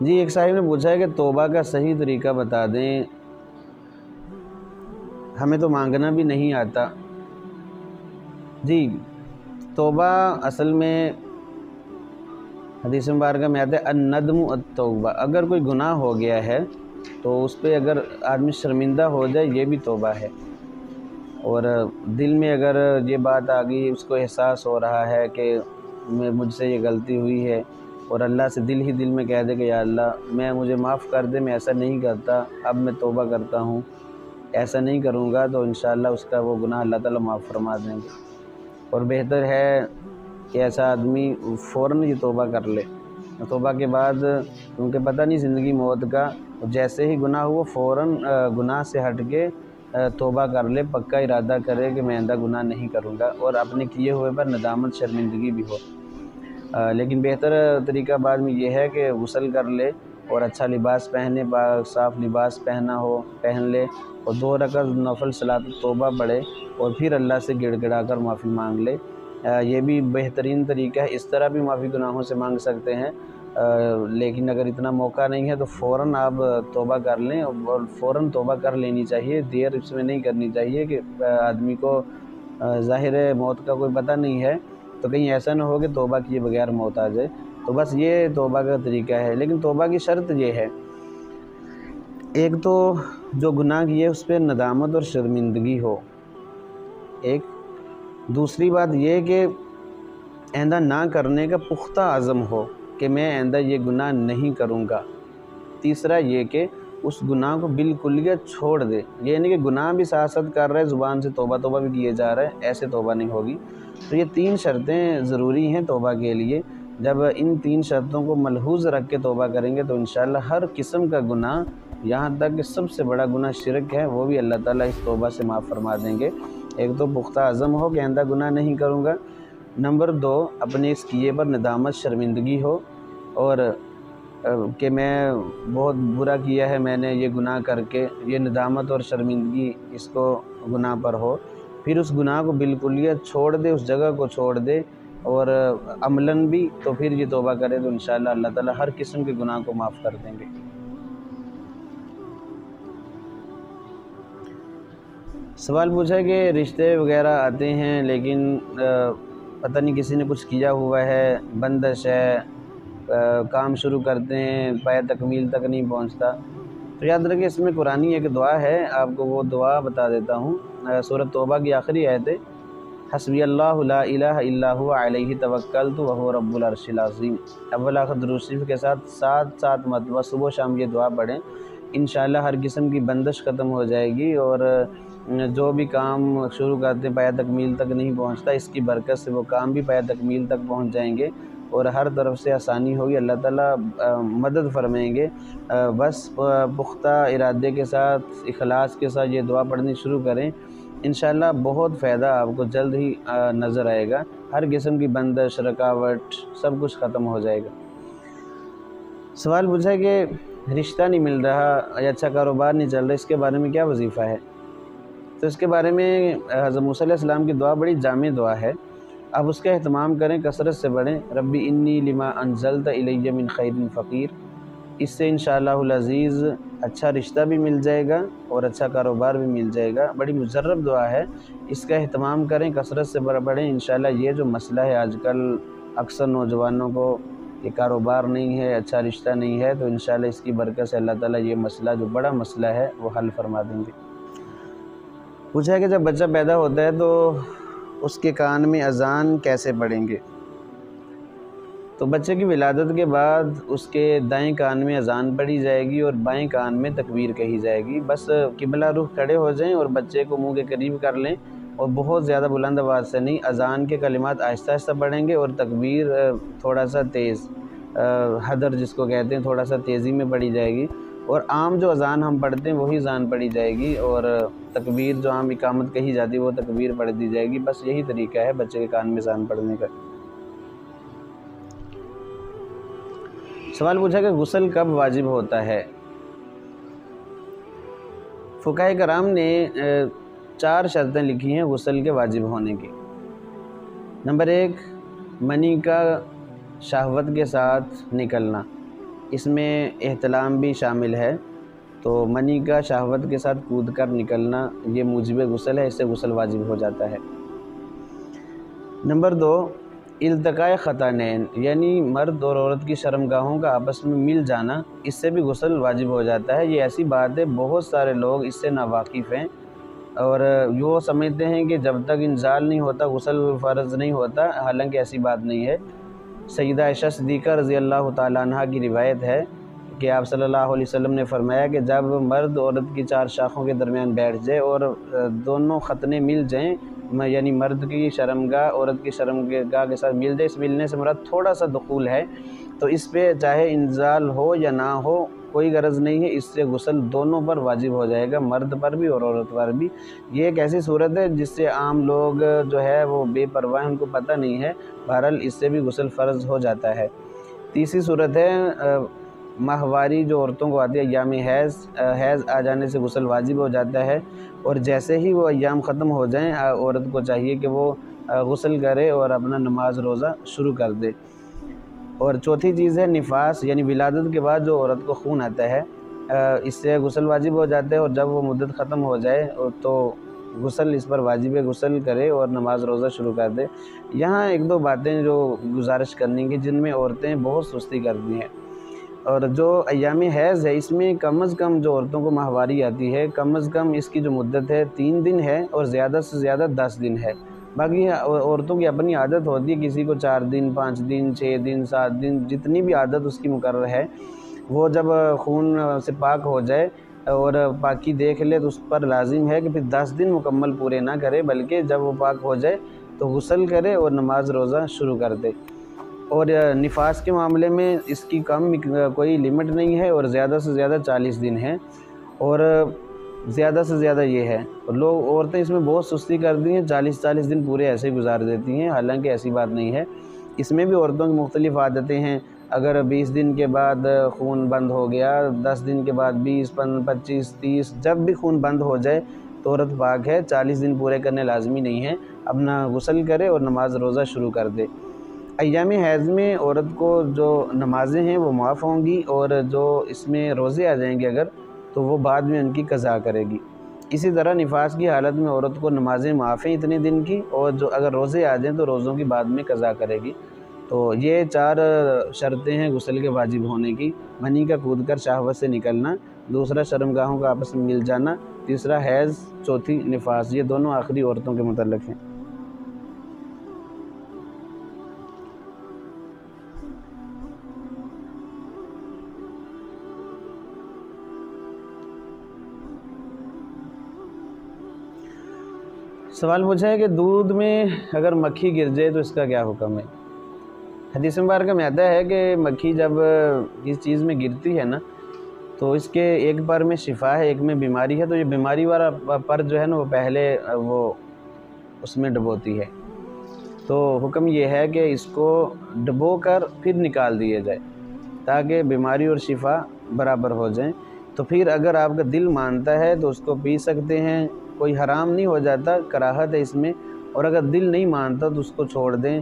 جی ایک صاحب نے پوچھا ہے کہ توبہ کا صحیح طریقہ بتا دیں، ہمیں تو مانگنا بھی نہیں آتا۔ جی توبہ اصل میں حدیث مبارکہ میں آتا ہے الندم التوبہ، اگر کوئی گناہ ہو گیا ہے تو اس پہ اگر آدمی شرمندہ ہو جائے یہ بھی توبہ ہے، اور دل میں اگر یہ بات آ گئی، اس کو احساس ہو رہا ہے کہ مجھ سے یہ غلطی ہوئی ہے، اور اللہ سے دل میں کہہ دے کہ یا اللہ مجھے معاف کر دے، میں ایسا نہیں کرتا، اب میں توبہ کرتا ہوں، ایسا نہیں کروں گا، تو انشاءاللہ اس کا وہ گناہ اللہ تعالیٰ معاف فرما دیں گے۔ اور بہتر ہے کہ ایسا آدمی فوراً یہ توبہ کر لے، توبہ کے بعد کیونکہ پتہ نہیں زندگی موت کا، جیسے ہی گناہ ہو فوراً گناہ سے ہٹ کے توبہ کر لے، پکا ارادہ کرے کہ میں آئندہ گناہ نہیں کروں گا، اور اپنے کیے ہوئے پر ندامت شرمندگی بھی ہو۔ لیکن بہتر طریقہ بعد میں یہ ہے کہ غسل کر لے اور اچھا لباس پہنے، صاف لباس پہن لے، اور 2 رکعت نفل صلاۃ التوبہ پڑھے، اور پھر اللہ سے گڑ گڑا کر معافی مانگ لے۔ یہ بھی بہترین طریقہ ہے، اس طرح بھی معافی گناہوں سے مانگ سکتے ہیں، لیکن اگر اتنا موقع نہیں ہے تو فوراً آپ توبہ کر لیں، اور فوراً توبہ کر لینی چاہیے، دیر اس میں نہیں کرنی چاہیے کہ آدمی کو ظاہر موت کا کوئی پتہ نہیں ہے، تو کہیں ایسا نہ ہو کہ توبہ کیے بغیر موت آ جائے۔ تو بس یہ توبہ کا طریقہ ہے، لیکن توبہ کی شرط یہ ہے، ایک تو جو گناہ کیے اس پہ ندامت اور شرمندگی ہو، ایک دوسری بات یہ کہ آئندہ نہ کرنے کا پختہ عزم ہو کہ میں آئندہ یہ گناہ نہیں کروں گا، تیسرا یہ کہ اس گناہ کو بالکلیت چھوڑ دے، یہ نہیں کہ گناہ بھی ساتھ ساتھ کر رہے، زبان سے توبہ بھی کیے جا رہا ہے، ایسے توبہ نہیں ہوگی۔ تو یہ 3 شرطیں ضروری ہیں توبہ کے لیے، جب ان 3 شرطوں کو ملحوظ رکھ کے توبہ کریں گے تو انشاءاللہ ہر قسم کا گناہ، یہاں تک کہ سب سے بڑا گناہ شرک ہے، وہ بھی اللہ تعالیٰ اس توبہ سے معاف فرما دیں گے۔ ایک تو پختہ عزم ہو کہ آئندہ گناہ نہیں کروں گا، نمبر 2 اپنے اس کیے پر ندامت شرمندگی ہو، اور کہ میں بہت برا کیا ہے میں نے یہ گناہ کر کے، یہ ندامت اور شرمندگی اس کو گناہ پر ہو، پھر اس گناہ کو بالکلیت چھوڑ دے، اس جگہ کو چھوڑ دے، اور عملاً بھی تو پھر یہ توبہ کرے تو انشاءاللہ اللہ تعالیٰ ہر قسم کے گناہ کو معاف کر دیں گے۔ سوال پوچھا ہے کہ رشتے وغیرہ آتے ہیں لیکن پتہ نہیں کسی نے کچھ کیا ہوا ہے، بندش ہے، کام شروع کرتے ہیں پایہ تکمیل تک نہیں پہنچتا، تو یاد رکھیں اس میں قرآنی ایک دعا ہے، آپ کو وہ دعا بتا دیتا ہوں۔ سورۃ توبہ کی آخری آیت ہے، حسبی اللہ لا الہ الا هو علیہ توکلت وہو رب العرش العظیم۔ اول آخر درود شریف کے ساتھ 7 مرتبہ صبح و شام یہ دعا پڑھیں، انشاءاللہ ہر قسم کی بندش ختم ہو جائے گی، اور جو بھی کام شروع کرتے ہیں پایہ تکمیل تک نہیں پہنچتا، اس کی برکت سے وہ کام بھی پایہ تکمیل تک پہنچ جائیں گے، اور ہر طرف سے آسانی ہوگی، اللہ تعالیٰ مدد فرمائیں گے۔ بس پختہ ارادے کے ساتھ، اخلاص کے ساتھ یہ دعا پڑھنی شروع کریں، انشاءاللہ بہت فائدہ آپ کو جلد ہی نظر آئے گا، ہر قسم کی بندش، رکاوٹ سب کچھ ختم ہو جائے گا۔ سوال پوچھا ہے کہ رشتہ نہیں مل رہا یا اچھا کاروبار نہیں چل رہا، اس کے بارے میں کیا وظیفہ ہے؟ تو اس کے بارے میں حضرت موسیٰ علیہ السلام کی دعا بڑی جامع دعا ہے، آپ اس کا اہتمام کریں، کثرت سے پڑھیں، ربی انی لما انزلت الی من خیر فقیر، اس سے انشاءاللہ العزیز اچھا رشتہ بھی مل جائے گا اور اچھا کاروبار بھی مل جائے گا، بڑی مجرب دعا ہے، اس کا اہتمام کریں، کثرت سے پڑھیں، انشاءاللہ یہ جو مسئلہ ہے آج کل اکثر نوجوانوں کو، یہ کاروبار نہیں ہے، اچھا رشتہ نہیں ہے، تو انشاءاللہ اس کی برکت سے اللہ تعالیٰ یہ مسئلہ جو بڑا مسئلہ ہے وہ حل فرما دیں گے۔ پوچھا ہے کہ جب بچہ پیدا ہوتا ہے تو اس کے کان میں اذان کیسے پڑھیں گے؟ تو بچے کی ولادت کے بعد اس کے دائیں کان میں اذان پڑھی جائے گی اور بائیں کان میں تکبیر کہی جائے گی، بس قبلہ رخ کھڑے ہو جائیں اور بچے کو منہ کے قریب کر لیں، اور بہت زیادہ بلند آواز سے نہیں، اذان کے کلمات آہستہ آہستہ پڑھیں گے، اور تکبیر تھوڑا سا تیز، حدر جس کو کہتے ہیں، تھوڑا سا تیزی میں پڑھی جائے گی، اور عام جو اذان ہم پڑھتے ہیں وہی اذان پڑھی جائے گی، اور تکبیر جو عام اقامت کہی جاتی ہے وہ تکبیر پڑھ دی جائے گی، بس یہی طریقہ ہے بچے کے کان میں اذان پڑھنے کا۔ سوال پوچھا کہ غسل کب واجب ہوتا ہے؟ فقہاء کرام نے 4 شرطیں لکھی ہیں غسل کے واجب ہونے کی۔ نمبر 1، منی کا شہوت کے ساتھ نکلنا، اس میں احتلام بھی شامل ہے، تو منی کا شہوت کے ساتھ کود کر نکلنا یہ موجب غسل ہے، اس سے غسل واجب ہو جاتا ہے۔ نمبر 2، التقاء خطانین، یعنی مرد اور عورت کی شرمگاہوں کا آپس میں مل جانا، اس سے بھی غسل واجب ہو جاتا ہے۔ یہ ایسی بات ہے، بہت سارے لوگ اس سے ناواقف ہیں اور وہ سمجھتے ہیں کہ جب تک انزال نہیں ہوتا غسل فرض نہیں ہوتا، حالانکہ ایسی بات نہیں ہے۔ سیدہ عائشہ صدیقہ رضی اللہ تعالیٰ عنہ کی روایت ہے کہ آپ صلی اللہ علیہ وسلم نے فرمایا کہ جب مرد عورت کی 4 شاخوں کے درمیان بیٹھ جائے اور دونوں ختنے مل جائیں، یعنی مرد کی شرمگاہ عورت کی شرمگاہ کے ساتھ مل جائے، اس ملنے سے مراد تھوڑا سا دخول ہے، تو اس پہ چاہے انزال ہو یا نہ ہو کوئی غرض نہیں ہے، اس سے غسل دونوں پر واجب ہو جائے گا، مرد پر بھی اور عورت پر بھی۔ یہ ایک ایسی صورت ہے جس سے عام لوگ جو ہے وہ بے پرواہ، ان کو پتہ نہیں ہے، بہرحال اس سے بھی غسل فرض ہو جاتا ہے۔ تیسری صورت ہے ماہواری، جو عورتوں کو آتی ہے، ایام حیض آ جانے سے غسل واجب ہو جاتا ہے، اور جیسے ہی وہ ایام ختم ہو جائیں عورت کو چاہیے کہ وہ غسل کرے اور اپنا نماز روزہ شروع کر دے۔ اور چوتھی چیز ہے نفاس، یعنی ولادت کے بعد جو عورت کو خون آتا ہے، اس سے غسل واجب ہو جاتا ہے، اور جب وہ مدت ختم ہو جائے تو غسل اس پر واجب ہے، غسل کرے اور نماز روزہ شروع کر دے۔ یہاں ایک دو باتیں جو گزارش کرنے کی، جن میں عورتیں بہت سستی کرتی ہیں، اور جو ایام حیض ہے اس میں کم از کم جو عورتوں کو ماہواری آتی ہے، کم از کم اس کی جو مدت ہے 3 دن ہے، اور زیادہ سے زیادہ 10 دن ہے۔ باقی عورتوں کی اپنی عادت ہوتی ہے، کسی کو 4 دن، 5 دن، 6 دن، 7 دن، جتنی بھی عادت اس کی مقرر ہے، وہ جب خون سے پاک ہو جائے اور پاکی دیکھ لے تو اس پر لازم ہے کہ پھر 10 دن مکمل پورے نہ کرے، بلکہ جب وہ پاک ہو جائے تو غسل کرے اور نماز روزہ شروع کر دے۔ اور نفاس کے معاملے میں اس کی کوئی لمٹ نہیں ہے، اور زیادہ سے زیادہ 40 دن ہے، اور زیادہ سے زیادہ یہ ہے، اور عورتیں اس میں بہت سستی کرتی ہیں، 40 دن پورے ایسے ہی گزار دیتی ہیں، حالانکہ ایسی بات نہیں ہے۔ اس میں بھی عورتوں کی مختلف عادتیں ہیں، اگر 20 دن کے بعد خون بند ہو گیا، 10 دن کے بعد 20، 25، 30، جب بھی خون بند ہو جائے تو عورت پاک ہے، 40 دن پورے کرنے لازمی نہیں ہے، اپنا غسل کرے اور نماز روزہ شروع کر دے۔ ایام حیض میں عورت کو جو نمازیں ہیں وہ معاف ہوں گی، اور جو اس میں روزے آ جائیں گے اگر، تو وہ بعد میں ان کی قضا کرے گی۔ اسی طرح نفاس کی حالت میں عورت کو نمازیں معاف ہیں اتنے دن کی، اور جو اگر روزے آ جائیں تو روزوں کی بعد میں قضا کرے گی۔ تو یہ 4 شرطیں ہیں غسل کے واجب ہونے کی: منی کا کود کر شہوت سے نکلنا، دوسرا شرمگاہوں کا آپس میں مل جانا، تیسرا حیض، چوتھی نفاس۔ یہ دونوں آخری عورتوں کے متعلق ہیں۔ سوال پوچھا ہے کہ دودھ میں اگر مکھی گر جائے تو اس کا کیا حکم ہے؟ حدیث مبارکہ میں آتا ہے کہ مکھی جب اس چیز میں گرتی ہے نا، تو اس کے ایک پر میں شفا ہے، ایک میں بیماری ہے، تو یہ بیماری والا پر جو ہے نا وہ پہلے وہ اس میں ڈبوتی ہے، تو حکم یہ ہے کہ اس کو ڈبو کر پھر نکال دیا جائے تاکہ بیماری اور شفا برابر ہو جائیں۔ تو پھر اگر آپ کا دل مانتا ہے تو اس کو پی سکتے ہیں، کوئی حرام نہیں ہو جاتا، کراہت ہے اس میں، اور اگر دل نہیں مانتا تو اس کو چھوڑ دیں،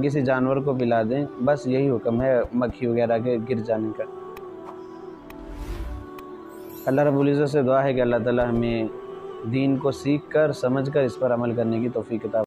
کسی جانور کو پلا دیں، بس یہی حکم ہے مکھی وغیرہ کے گر جانے کا۔ اللہ رب العزت سے دعا ہے کہ اللہ تعالی ہمیں دین کو سیکھ کر، سمجھ کر اس پر عمل کرنے کی توفیق عطا